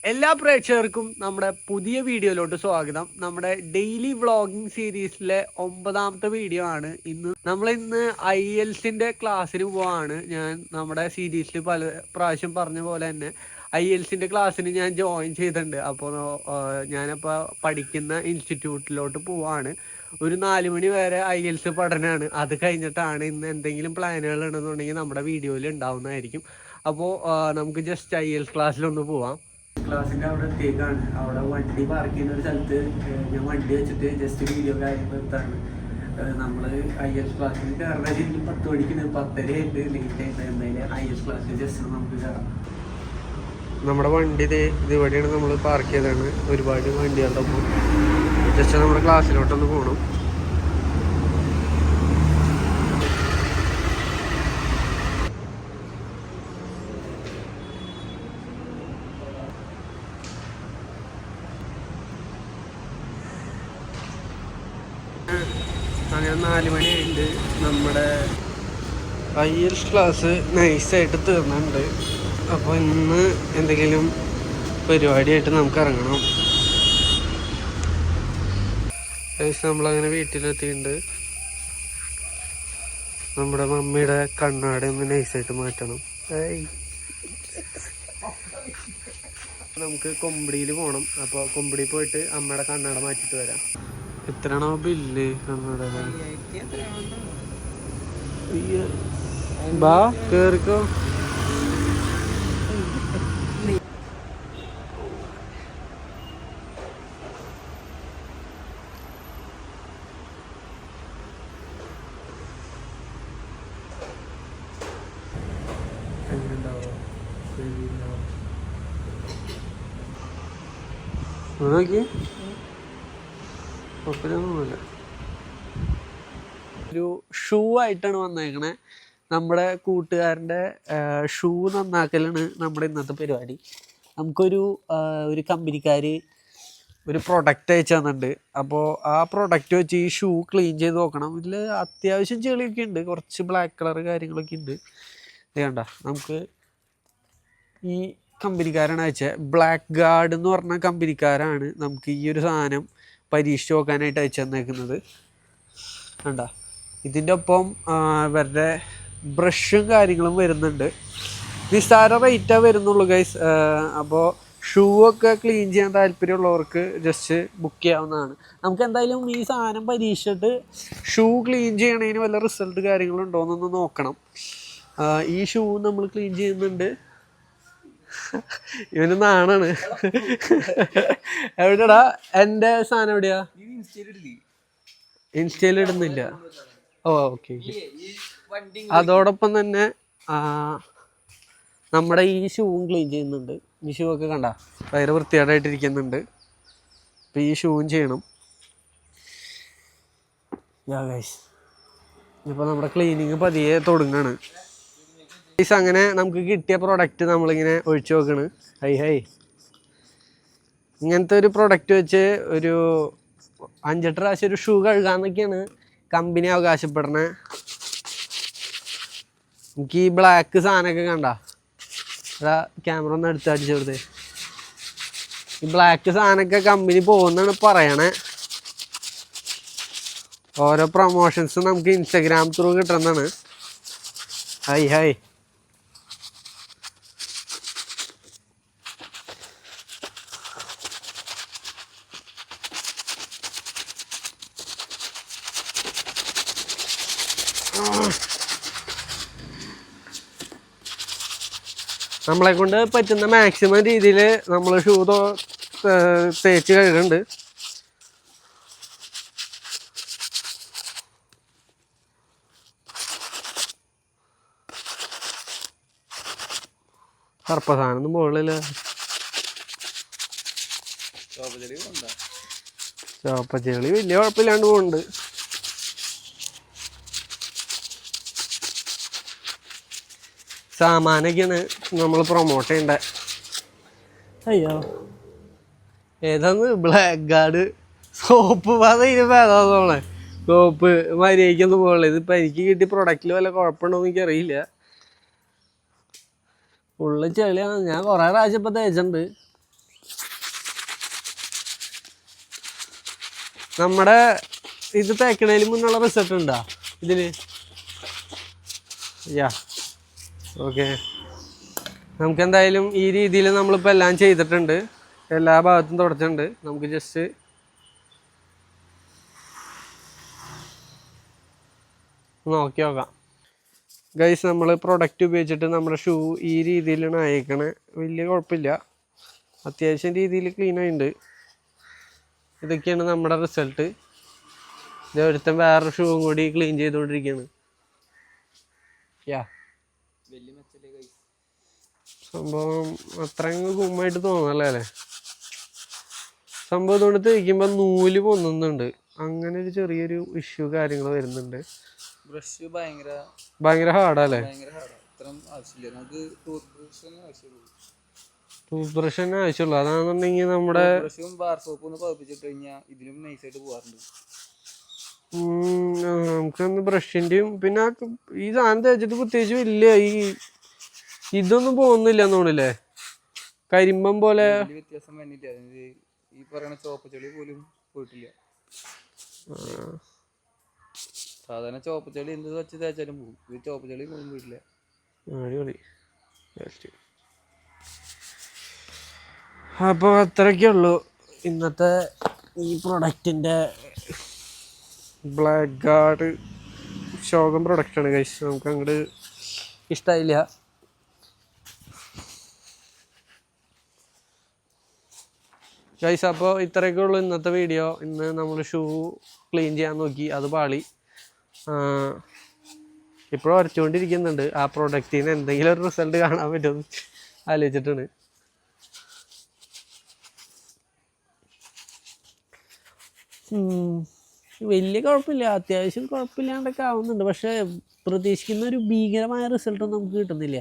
എല്ലാ പ്രേക്ഷകർക്കും നമ്മുടെ പുതിയ വീഡിയോയിലോട്ട് സ്വാഗതം. നമ്മുടെ ഡെയിലി വ്ളോഗിങ് സീരീസിലെ 9ാമത്തെ വീഡിയോ ആണ് ഇന്ന്. നമ്മളിന്ന് IELTS ക്ലാസ്സിന് പോവാണ്. ഞാൻ നമ്മുടെ സീരീസിൽ പല പ്രാവശ്യം പറഞ്ഞ പോലെ തന്നെ IELTS ക്ലാസ്സിന് ഞാൻ ജോയിൻ ചെയ്തിട്ടുണ്ട്. അപ്പോൾ ഞാനിപ്പോൾ പഠിക്കുന്ന ഇൻസ്റ്റിറ്റ്യൂട്ടിലോട്ട് പോവാണ്. ഒരു 4 മണി വരെ IELTS പഠനമാണ്. അത് കഴിഞ്ഞിട്ടാണ് ഇന്ന് എന്തെങ്കിലും പ്ലാനുകൾ ഉണ്ടെന്നുണ്ടെങ്കിൽ നമ്മുടെ വീഡിയോയിൽ ഉണ്ടാവുന്നതായിരിക്കും. അപ്പോൾ നമുക്ക് ജസ്റ്റ് IELTS ക്ലാസ്സിലൊന്ന് പോവാം. ക്ലാസ്സിൻ്റെ അവിടെ എത്തിയേക്കാണ്. അവിടെ വണ്ടി പാർക്ക് ചെയ്യുന്ന ഒരു സ്ഥലത്ത് ഞാൻ വണ്ടി വെച്ചിട്ട് ജസ്റ്റ് വീഡിയോ കാര്യങ്ങൾ എടുത്താണ്. നമ്മൾ IELTS ക്ലാസ്സിൽ കയറുന്ന ശരിക്കും 10 മണിക്ക് 10:30 ആയിട്ട് ലേറ്റ് ആയിട്ട് എന്തായാലും IELTS ക്ലാസ്സിൽ ജസ്റ്റ് നമുക്ക് കയറാം. നമ്മുടെ വണ്ടി ഇവിടെയാണ് നമ്മൾ പാർക്ക് ചെയ്തതാണ്. ഒരുപാട് വണ്ടികളുടെ ഒപ്പം ജസ്റ്റ് നമ്മുടെ ക്ലാസ്സിലോട്ടൊന്ന് പോകണം. അങ്ങനെ 4 മണിയായിട്ട് നമ്മുടെ IELTS ക്ലാസ് നൈസായിട്ട് തീർന്നുണ്ട്. അപ്പോൾ ഇന്ന് എന്തെങ്കിലും പരിപാടിയായിട്ട് നമുക്ക് ഇറങ്ങണം. നമ്മളങ്ങനെ വീട്ടിലെത്തിയിട്ടുണ്ട്. നമ്മുടെ മമ്മിയുടെ കണ്ണാട ഒന്ന് നൈസായിട്ട് മാറ്റണം. നമുക്ക് കൊമ്പടിയിൽ പോകണം. അപ്പോൾ കൊമ്പടി പോയിട്ട് അമ്മയുടെ കണ്ണാട മാറ്റിയിട്ട് വരാം. എത്രയാണോ ബില്ല് കണ്ണാട? ബാ കേറിക്കോ. നോക്കി കുഴപ്പമൊന്നുമില്ല. ഒരു ഷൂ ആയിട്ടാണ് വന്നേക്കണേ. നമ്മുടെ കൂട്ടുകാരൻ്റെ ഷൂ നന്നാക്കലാണ് നമ്മുടെ ഇന്നത്തെ പരിപാടി. നമുക്കൊരു കമ്പനിക്കാർ ഒരു പ്രൊഡക്റ്റ് അയച്ചു തന്നിട്ടുണ്ട്. അപ്പോൾ ആ പ്രൊഡക്റ്റ് വെച്ച് ഈ ഷൂ ക്ലീൻ ചെയ്ത് നോക്കണം. ഇതിൽ അത്യാവശ്യം ചെളിയൊക്കെ ഉണ്ട്, കുറച്ച് ബ്ലാക്ക് കളർ കാര്യങ്ങളൊക്കെ ഉണ്ട്. ഇത് കണ്ട, നമുക്ക് ഈ കമ്പനിക്കാരാണ് അയച്ചത്. ബ്ലാക്ക് ഗാർഡ് എന്ന് പറഞ്ഞ കമ്പനിക്കാരാണ് നമുക്ക് ഈ ഒരു സാധനം പരീക്ഷിച്ച് നോക്കാനായിട്ട് അയച്ചു തന്നേക്കുന്നത്. കണ്ട, ഇതിൻ്റെ ഒപ്പം ഇവരുടെ ബ്രഷും കാര്യങ്ങളും വരുന്നുണ്ട്. നിസ്സാര റേറ്റാ വരുന്നുള്ളൂ ഗൈസ്. അപ്പോൾ ഷൂ ഒക്കെ ക്ലീൻ ചെയ്യാൻ താല്പര്യമുള്ളവർക്ക് ജസ്റ്റ് ബുക്ക് ചെയ്യാവുന്നതാണ്. നമുക്ക് എന്തായാലും ഈ സാധനം പരീക്ഷിച്ചിട്ട് ഷൂ ക്ലീൻ ചെയ്യണതിന് വല്ല റിസൾട്ട് കാര്യങ്ങളുണ്ടോ എന്നൊന്ന് നോക്കണം. ഈ ഷൂ നമ്മൾ ക്ലീൻ ചെയ്യുന്നുണ്ട്. ഇവന് നാണാണ്. എവിടെടാ എൻ്റെ സാധനം? എവിടെയാ? ഇൻസ്റ്റയിൽ ഇടുന്നില്ല. ഓക്കെ. അതോടൊപ്പം തന്നെ നമ്മുടെ ഈ ഷൂവും ക്ലീൻ ചെയ്യുന്നുണ്ട്. ഈ ഷൂ ഒക്കെ കണ്ട ഭയങ്കര വൃത്തികേടായിട്ടിരിക്കുന്നുണ്ട്. അപ്പം ഈ ഷൂവും ചെയ്യണം. ഇപ്പോൾ നമ്മുടെ ക്ലീനിങ് പതിയെ തുടങ്ങാണ്. അങ്ങനെ നമുക്ക് കിട്ടിയ പ്രൊഡക്റ്റ് നമ്മളിങ്ങനെ ഒഴിച്ചു നോക്കണ്. ഹൈ ഇങ്ങനത്തെ ഒരു പ്രൊഡക്റ്റ് വെച്ച് ഒരു 5-8 പ്രാവശ്യം ഒരു ഷൂ കഴുകാന്നൊക്കെയാണ് കമ്പനി അവകാശപ്പെടണേ. എനിക്ക് ഈ ബ്ലാക്ക് സാധനമൊക്കെ കണ്ട, അതാ ക്യാമറ ഒന്ന് എടുത്ത് അടിച്ചു കൊടുത്തേ. ഈ ബ്ലാക്ക് സാധനമൊക്കെ കമ്പനി പോകുന്നാണ് പറയണേ. ഓരോ പ്രൊമോഷൻസും നമുക്ക് ഇൻസ്റ്റഗ്രാം ത്രൂ കിട്ടുന്നതാണ്. ഹൈ നമ്മളെ കൊണ്ട് പറ്റുന്ന മാക്സിമം രീതിയിൽ നമ്മൾ ഷൂ തേച്ച് കഴുകുന്നുണ്ട്. സർപ്പസാനൊന്നും പോളില്ല. ചോപ്പച്ചെളി വലിയ കുഴപ്പമില്ലാണ്ട് പോകുന്നുണ്ട്. സാമാനൊക്കെയാണ് നമ്മൾ പ്രൊമോട്ട് ചെയ്യേണ്ടത്. അയ്യോ, ഏതാന്ന് ബ്ലാക്ക് ഗാർഡ് സോപ്പ് ഇതിന് ഭേദാന്നോളെ. സോപ്പ് മര്യാദയ്ക്കൊന്നും പോകണേ. ഇതിപ്പോൾ എനിക്ക് കിട്ടിയ പ്രൊഡക്റ്റിൽ വല്ല കുഴപ്പമുണ്ടോയെന്ന് എനിക്കറിയില്ല. ഫുള്ള് ചെളിയാണ്. ഞാൻ കുറേ പ്രാവശ്യം ഇപ്പോൾ തേച്ചിട്ടുണ്ട്. നമ്മുടെ ഇത് തേക്കണേലും മുന്നുള്ള റിസൾട്ട് ഉണ്ടോ ഇതിന്? Yeah okay. നമുക്ക് എന്തായാലും ഈ രീതിയിൽ നമ്മളിപ്പോൾ എല്ലാം ചെയ്തിട്ടുണ്ട്, എല്ലാ ഭാഗത്തും തുടച്ചിട്ടുണ്ട്. നമുക്ക് ജസ്റ്റ് നോക്കി നോക്കാം ഗൈസ്. നമ്മൾ പ്രൊഡക്റ്റ് ഉപയോഗിച്ചിട്ട് നമ്മുടെ ഷൂ ഈ രീതിയിലാണ് അയക്കണേ. വലിയ കുഴപ്പമില്ല, അത്യാവശ്യം രീതിയിൽ ക്ലീൻ ആയിട്ടുണ്ട്. ഇതൊക്കെയാണ് നമ്മുടെ റിസൾട്ട്. ഇത് ഒരുത്തൻ വേറൊരു ഷൂവും കൂടി ക്ലീൻ ചെയ്തുകൊണ്ടിരിക്കുകയാണ്. യാ സംഭവം അത്രയും ഗുമ്മായിട്ട് തോന്നല്ലേ അല്ലേ? സംഭവം ഇതുകൊണ്ട് തേക്കുമ്പോൾ നൂല് പൊന്നുന്നുണ്ട്, അങ്ങനെ ഒരു ചെറിയൊരു ഇഷ്യൂ കാര്യങ്ങൾ വരുന്നുണ്ട്. ബ്രഷ് ഭയങ്കര ഹാർഡല്ലേ? ടൂത്ത് ബ്രഷ് തന്നെ ആവശ്യമുള്ളൂ. അതാണെന്നുണ്ടെങ്കിൽ നമ്മുടെ നമുക്കൊന്ന് ബ്രഷിന്റെയും പിന്നെ ഈ സാധനം തേച്ചിട്ട് പ്രത്യേകിച്ച് വലിയ ഇതൊന്നും പോകുന്നില്ല തോന്നില്ലേ, കരിമ്പം പോലെ വ്യത്യാസം വന്നില്ല. ഈ പറയുന്ന ചോപ്പ് ചെളി പോലും പോയിട്ടില്ല. സാധാരണ ചോപ്പ് ചെളി എന്ത് വെച്ച് തേച്ചാലും പോകും, ഇത് ചോപ്പ് ചെളി പോലും പോയിട്ടില്ല. അടിപൊളി. അപ്പോൾ അത്രയൊക്കെ ഉള്ളൂ ഇന്നത്തെ ഈ പ്രൊഡക്റ്റിൻ്റെ ബ്ലാക്ക് ഗാർഡ് ശോകം പ്രൊഡക്റ്റാണ് ഗൈസ്. നമുക്ക് അങ്ങോട്ട് ഇഷ്ടമായില്ല. ഗൈസ് അപ്പോൾ ഇത്രയൊക്കെ ഉള്ളൂ ഇന്നത്തെ വീഡിയോ. ഇന്ന് നമ്മൾ ഷൂ ക്ലീൻ ചെയ്യാൻ നോക്കി, അത് പാളി. ഇപ്പോഴും വരച്ചുകൊണ്ടിരിക്കുന്നുണ്ട്. ആ പ്രൊഡക്റ്റിന് എന്തെങ്കിലും ഒരു റിസൾട്ട് കാണാൻ പറ്റുമെന്ന് ആലോചിച്ചിട്ടാണ്. വലിയ കുഴപ്പമില്ല, അത്യാവശ്യം കുഴപ്പമില്ലാണ്ടൊക്കെ ആവുന്നുണ്ട്. പക്ഷേ പ്രതീക്ഷിക്കുന്ന ഒരു ഭീകരമായ റിസൾട്ടൊന്നും നമുക്ക് കിട്ടുന്നില്ല.